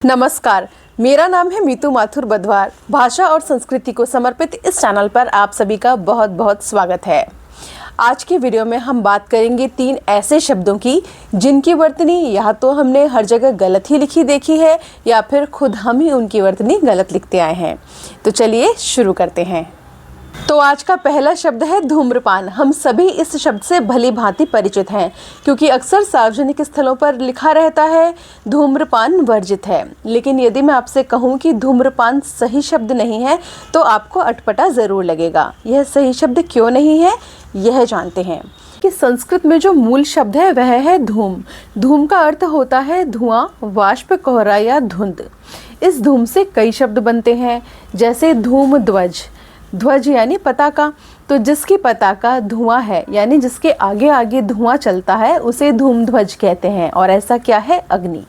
नमस्कार, मेरा नाम है मीतू माथुर बधवार। भाषा और संस्कृति को समर्पित इस चैनल पर आप सभी का बहुत बहुत स्वागत है। आज की वीडियो में हम बात करेंगे 3 ऐसे शब्दों की जिनकी वर्तनी या तो हमने हर जगह गलत ही लिखी देखी है या फिर खुद हम ही उनकी वर्तनी गलत लिखते आए हैं। तो चलिए शुरू करते हैं। तो आज का पहला शब्द है धूम्रपान। हम सभी इस शब्द से भली भांति परिचित हैं क्योंकि अक्सर सार्वजनिक स्थलों पर लिखा रहता है धूम्रपान वर्जित है। लेकिन यदि मैं आपसे कहूं कि धूम्रपान सही शब्द नहीं है तो आपको अटपटा ज़रूर लगेगा। यह सही शब्द क्यों नहीं है, यह जानते हैं कि संस्कृत में जो मूल शब्द है वह है धूम। धूम का अर्थ होता है धुआं, वाष्प, कोहरा या धुंध। इस धूम से कई शब्द बनते हैं, जैसे धूम ध्वज। ध्वज यानी पताका, तो जिसकी पताका धुआं है यानी जिसके आगे आगे धुआं चलता है उसे धूम ध्वज कहते हैं। और ऐसा क्या है, अग्नि।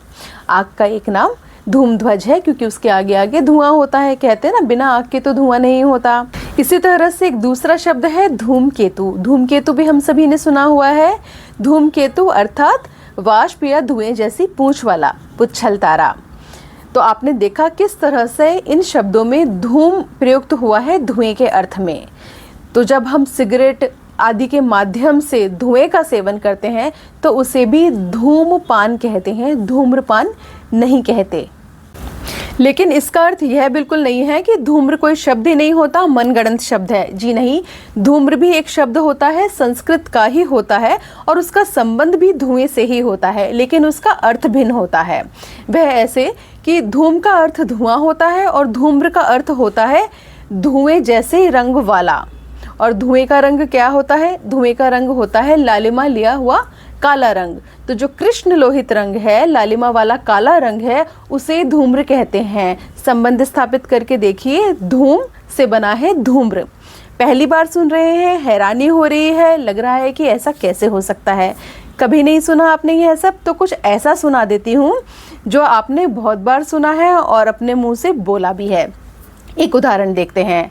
आग का एक नाम धूम ध्वज है क्योंकि उसके आगे आगे धुआं होता है। कहते हैं ना, बिना आग के तो धुआं नहीं होता। इसी तरह से एक दूसरा शब्द है धूमकेतु। धूमकेतु भी हम सभी ने सुना हुआ है। धूमकेतु अर्थात वाष्प या धुएं जैसी पूंछ वाला पुच्छल तारा। तो आपने देखा किस तरह से इन शब्दों में धूम प्रयुक्त हुआ है धुएं के अर्थ में। तो जब हम सिगरेट आदि के माध्यम से धुएं का सेवन करते हैं तो उसे भी धूमपान कहते हैं, धूम्रपान नहीं कहते। लेकिन इसका अर्थ यह बिल्कुल नहीं है कि धूम्र कोई शब्द ही नहीं होता, मनगढ़ंत शब्द है। जी नहीं, धूम्र भी एक शब्द होता है, संस्कृत का ही होता है और उसका संबंध भी धुएं से ही होता है, लेकिन उसका अर्थ भिन्न होता है। वह ऐसे कि धूम का अर्थ धुआं होता है और धूम्र का अर्थ होता है धुएं जैसे रंग वाला। और धुएं का रंग क्या होता है? धुएं का रंग होता है लालिमा लिया हुआ काला रंग। तो जो कृष्ण लोहित रंग है, लालिमा वाला काला रंग है, उसे धूम्र कहते हैं। संबंध स्थापित करके देखिए, धूम से बना है धूम्र। पहली बार सुन रहे हैं, हैरानी हो रही है, लग रहा है कि ऐसा कैसे हो सकता है, कभी नहीं सुना आपने यह सब। तो कुछ ऐसा सुना देती हूँ जो आपने बहुत बार सुना है और अपने मुंह से बोला भी है। एक उदाहरण देखते हैं।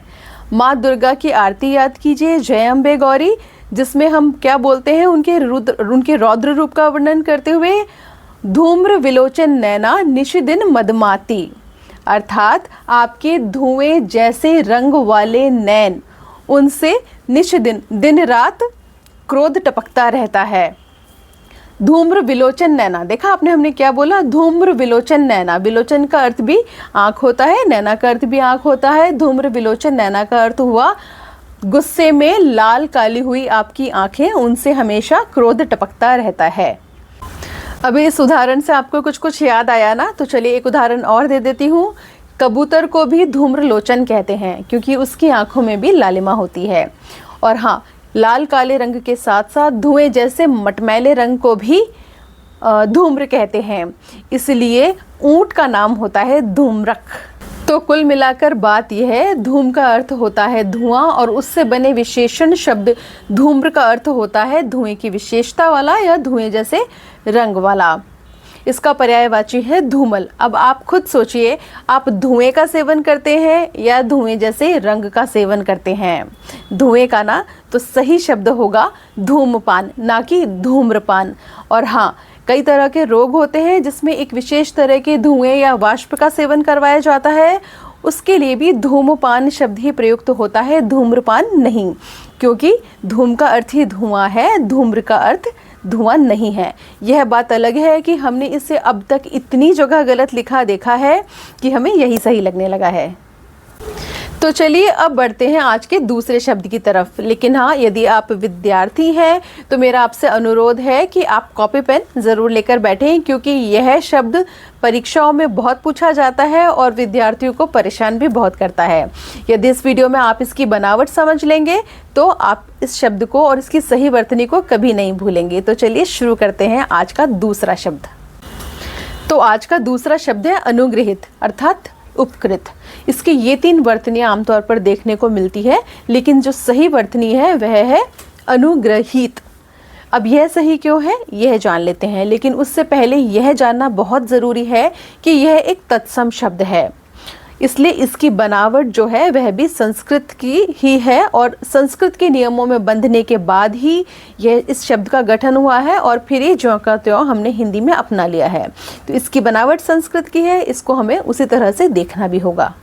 माँ दुर्गा की आरती याद कीजिए, जय अम्बे गौरी, जिसमें हम क्या बोलते हैं, उनके रौद्र रूप का वर्णन करते हुए, धूम्र विलोचन नैना निशिदिन मदमाती। अर्थात आपके धुएं जैसे रंग वाले नैन, उनसे निशिदिन दिन रात क्रोध टपकता रहता है। धूम्र विलोचन नैना, देखा आपने, हमने क्या बोला, धूम्र विलोचन नैना। विलोचन का अर्थ भी आंख होता है, नैना का अर्थ भी आंख होता है। धूम्र विलोचन नैना का अर्थ हुआ गुस्से में लाल काली हुई आपकी आंखें, उनसे हमेशा क्रोध टपकता रहता है। अभी इस उदाहरण से आपको कुछ कुछ याद आया ना, तो चलिए एक उदाहरण और दे देती हूँ। कबूतर को भी धूम्र लोचन कहते हैं क्योंकि उसकी आंखों में भी लालिमा होती है। और हाँ, लाल काले रंग के साथ साथ धुएं जैसे मटमैले रंग को भी धूम्र कहते हैं। इसलिए ऊंट का नाम होता है धूम्रक। तो कुल मिलाकर बात यह है, धूम का अर्थ होता है धुआं और उससे बने विशेषण शब्द धूम्र का अर्थ होता है धुएं की विशेषता वाला या धुएं जैसे रंग वाला। इसका पर्यायवाची है धूमल। अब आप खुद सोचिए, आप धुएं का सेवन करते हैं या धुएं जैसे रंग का सेवन करते हैं? धुएं का ना, तो सही शब्द होगा धूमपान, ना कि धूम्रपान। और हाँ, कई तरह के रोग होते हैं जिसमें एक विशेष तरह के धुएं या वाष्प का सेवन करवाया जाता है, उसके लिए भी धूमपान शब्द ही प्रयुक्त होता है, धूम्रपान नहीं। क्योंकि धूम का अर्थ ही धुआं है, धूम्र का अर्थ धुआं नहीं है। यह बात अलग है कि हमने इसे अब तक इतनी जगह गलत लिखा देखा है कि हमें यही सही लगने लगा है। तो चलिए अब बढ़ते हैं आज के दूसरे शब्द की तरफ। लेकिन हाँ, यदि आप विद्यार्थी हैं तो मेरा आपसे अनुरोध है कि आप कॉपी पेन ज़रूर लेकर बैठें क्योंकि यह शब्द परीक्षाओं में बहुत पूछा जाता है और विद्यार्थियों को परेशान भी बहुत करता है। यदि इस वीडियो में आप इसकी बनावट समझ लेंगे तो आप इस शब्द को और इसकी सही वर्तनी को कभी नहीं भूलेंगे। तो चलिए शुरू करते हैं आज का दूसरा शब्द। तो आज का दूसरा शब्द है अनुगृहित अर्थात उपकृत। इसकी ये 3 वर्तनियाँ आमतौर पर देखने को मिलती है, लेकिन जो सही वर्तनी है वह है अनुग्रहित। अब यह सही क्यों है, यह जान लेते हैं। लेकिन उससे पहले यह जानना बहुत ज़रूरी है कि यह एक तत्सम शब्द है। इसलिए इसकी बनावट जो है वह भी संस्कृत की ही है और संस्कृत के नियमों में बंधने के बाद ही यह इस शब्द का गठन हुआ है और फिर ये ज्यों का त्यों हमने हिंदी में अपना लिया है। तो इसकी बनावट संस्कृत की है, इसको हमें उसी तरह से देखना भी होगा।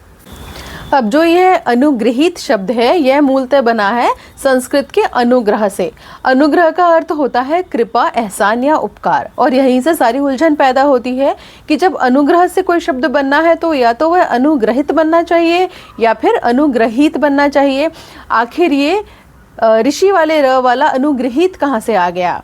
अब जो यह अनुग्रहित शब्द है यह मूलतः बना है संस्कृत के अनुग्रह से। अनुग्रह का अर्थ होता है कृपा, एहसान या उपकार, और यहीं से सारी उलझन पैदा होती है कि जब अनुग्रह से कोई शब्द बनना है तो या तो वह अनुग्रहित बनना चाहिए या फिर अनुग्रहित बनना चाहिए। आखिर ये ऋषि वाले र वाला अनुग्रहित कहाँ से आ गया?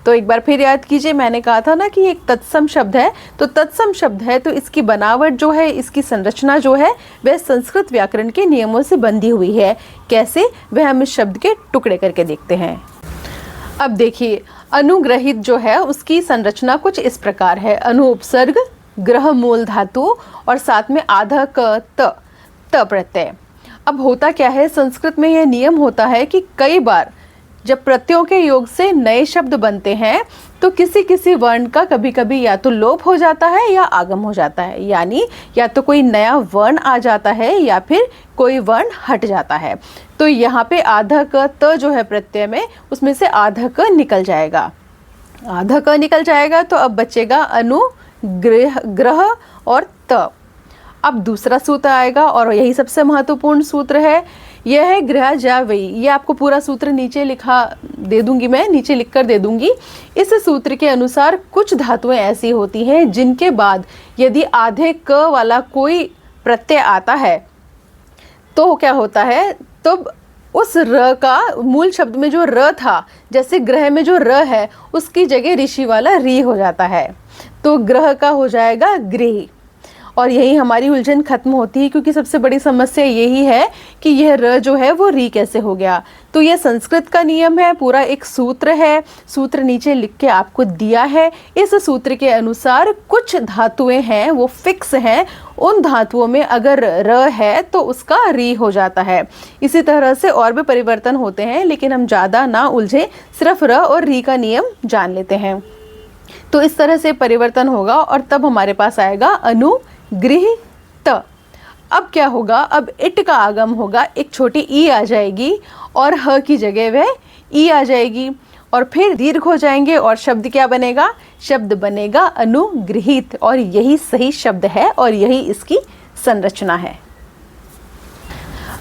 तो एक बार फिर याद कीजिए, मैंने कहा था ना कि एक तत्सम शब्द है, तो तत्सम शब्द है तो इसकी बनावट जो है, इसकी संरचना जो है वह संस्कृत व्याकरण के नियमों से बंधी हुई है। कैसे, वह हम इस शब्द के टुकड़े करके देखते हैं। अब देखिए, अनुग्रहित जो है उसकी संरचना कुछ इस प्रकार है। अनु उपसर्ग, ग्रह मूल धातु और साथ में आधा क त प्रत्यय। अब होता क्या है, संस्कृत में यह नियम होता है कि कई बार जब प्रत्ययों के योग से नए शब्द बनते हैं तो किसी किसी वर्ण का कभी कभी या तो लोप हो जाता है या आगम हो जाता है, यानी या तो कोई नया वर्ण आ जाता है या फिर कोई वर्ण हट जाता है। तो यहाँ पे आधा क त जो है प्रत्यय में, उसमें से आधा क निकल जाएगा। आधा क निकल जाएगा तो अब बचेगा अनु, ग्रह और त। अब दूसरा सूत्र आएगा और यही सबसे महत्वपूर्ण सूत्र है, यह है गृह जा वही। ये आपको पूरा सूत्र नीचे लिखा दे दूंगी, मैं नीचे लिख कर दे दूंगी। इस सूत्र के अनुसार कुछ धातुएं ऐसी होती हैं जिनके बाद यदि आधे क वाला कोई प्रत्यय आता है तो क्या होता है, तो उस र का मूल शब्द में जो र था, जैसे ग्रह में जो र है उसकी जगह ऋषि वाला री हो जाता है, तो ग्रह का हो जाएगा गृह। और यही हमारी उलझन खत्म होती है, क्योंकि सबसे बड़ी समस्या यही है कि यह र जो है वो री कैसे हो गया। तो यह संस्कृत का नियम है, पूरा एक सूत्र है, सूत्र नीचे लिख के आपको दिया है। इस सूत्र के अनुसार कुछ धातुएं हैं वो फिक्स हैं, उन धातुओं में अगर र है तो उसका री हो जाता है। इसी तरह से और भी परिवर्तन होते हैं, लेकिन हम ज़्यादा ना उलझे, सिर्फ र और री का नियम जान लेते हैं। तो इस तरह से परिवर्तन होगा और तब हमारे पास आएगा अनुगृहीत। अब क्या होगा, अब इट का आगम होगा, एक छोटी ई आ जाएगी और ह की जगह वह ई आ जाएगी और फिर दीर्घ हो जाएंगे और शब्द क्या बनेगा, शब्द बनेगा अनुगृहीत। और यही सही शब्द है और यही इसकी संरचना है।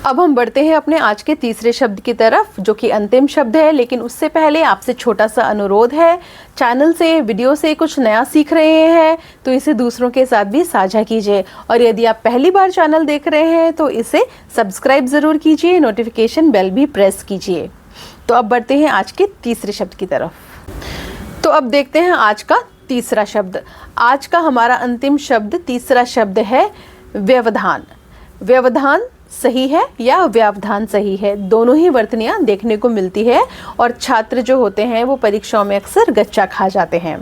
अब हम बढ़ते हैं अपने आज के तीसरे शब्द की तरफ, जो कि अंतिम शब्द है। लेकिन उससे पहले आपसे छोटा सा अनुरोध है, चैनल से, वीडियो से कुछ नया सीख रहे हैं तो इसे दूसरों के साथ भी साझा कीजिए। और यदि आप पहली बार चैनल देख रहे हैं तो इसे सब्सक्राइब ज़रूर कीजिए, नोटिफिकेशन बेल भी प्रेस कीजिए। तो अब बढ़ते हैं आज के तीसरे शब्द की तरफ। तो अब देखते हैं आज का तीसरा शब्द। आज का हमारा अंतिम शब्द, तीसरा शब्द है व्यवधान। व्यवधान सही है या व्यवधान सही है, दोनों ही वर्तनियाँ देखने को मिलती है और छात्र जो होते हैं वो परीक्षाओं में अक्सर गच्चा खा जाते हैं।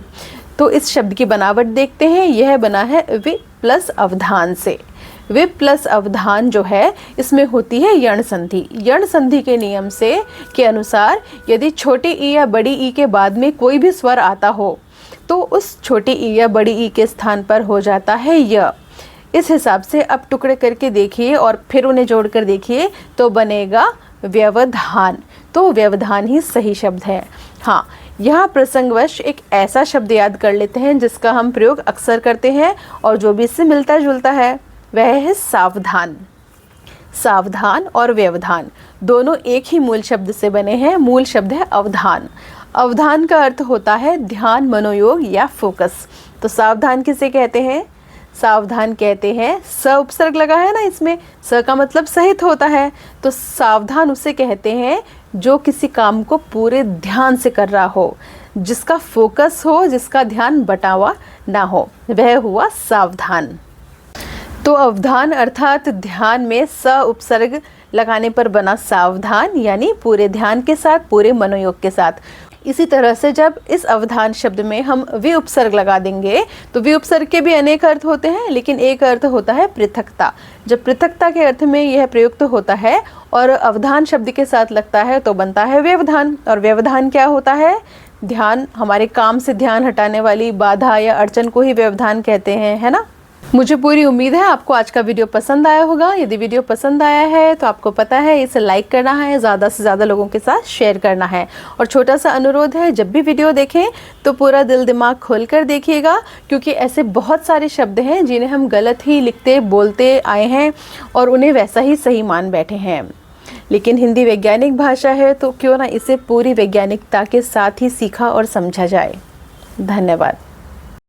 तो इस शब्द की बनावट देखते हैं। यह बना है वि प्लस अवधान से। वि प्लस अवधान जो है इसमें होती है यण संधि। यण संधि के नियम से के अनुसार यदि छोटी ई या बड़ी ई के बाद में कोई भी स्वर आता हो तो उस छोटी ई या बड़ी ई के स्थान पर हो जाता है य। इस हिसाब से अब टुकड़े करके देखिए और फिर उन्हें जोड़कर देखिए तो बनेगा व्यवधान। तो व्यवधान ही सही शब्द है। हाँ, यहाँ प्रसंगवश एक ऐसा शब्द याद कर लेते हैं जिसका हम प्रयोग अक्सर करते हैं और जो भी इससे मिलता जुलता है वह है सावधान। सावधान और व्यवधान दोनों एक ही मूल शब्द से बने हैं। मूल शब्द है अवधान। अवधान का अर्थ होता है ध्यान, मनोयोग या फोकस। तो सावधान किसे कहते हैं, सावधान कहते हैं, स उपसर्ग लगा है ना इसमें, स का मतलब सहित होता है। तो सावधान उसे कहते हैं जो किसी काम को पूरे ध्यान से कर रहा हो, जिसका फोकस हो, जिसका ध्यान बटावा ना हो, वह हुआ सावधान। तो अवधान अर्थात ध्यान में स उपसर्ग लगाने पर बना सावधान, यानी पूरे ध्यान के साथ, पूरे मनोयोग के साथ। इसी तरह से जब इस अवधान शब्द में हम वि उपसर्ग लगा देंगे तो वि उपसर्ग के भी अनेक अर्थ होते हैं, लेकिन एक अर्थ होता है पृथकता। जब पृथकता के अर्थ में यह प्रयुक्त होता है और अवधान शब्द के साथ लगता है तो बनता है व्यवधान। और व्यवधान क्या होता है, ध्यान, हमारे काम से ध्यान हटाने वाली बाधा या अड़चन को ही व्यवधान कहते हैं, है ना। मुझे पूरी उम्मीद है आपको आज का वीडियो पसंद आया होगा। यदि वीडियो पसंद आया है तो आपको पता है इसे लाइक करना है, ज़्यादा से ज़्यादा लोगों के साथ शेयर करना है। और छोटा सा अनुरोध है, जब भी वीडियो देखें तो पूरा दिल दिमाग खोल कर देखिएगा, क्योंकि ऐसे बहुत सारे शब्द हैं जिन्हें हम गलत ही लिखते बोलते आए हैं और उन्हें वैसा ही सही मान बैठे हैं। लेकिन हिंदी वैज्ञानिक भाषा है तो क्यों ना इसे पूरी वैज्ञानिकता के साथ ही सीखा और समझा जाए। धन्यवाद।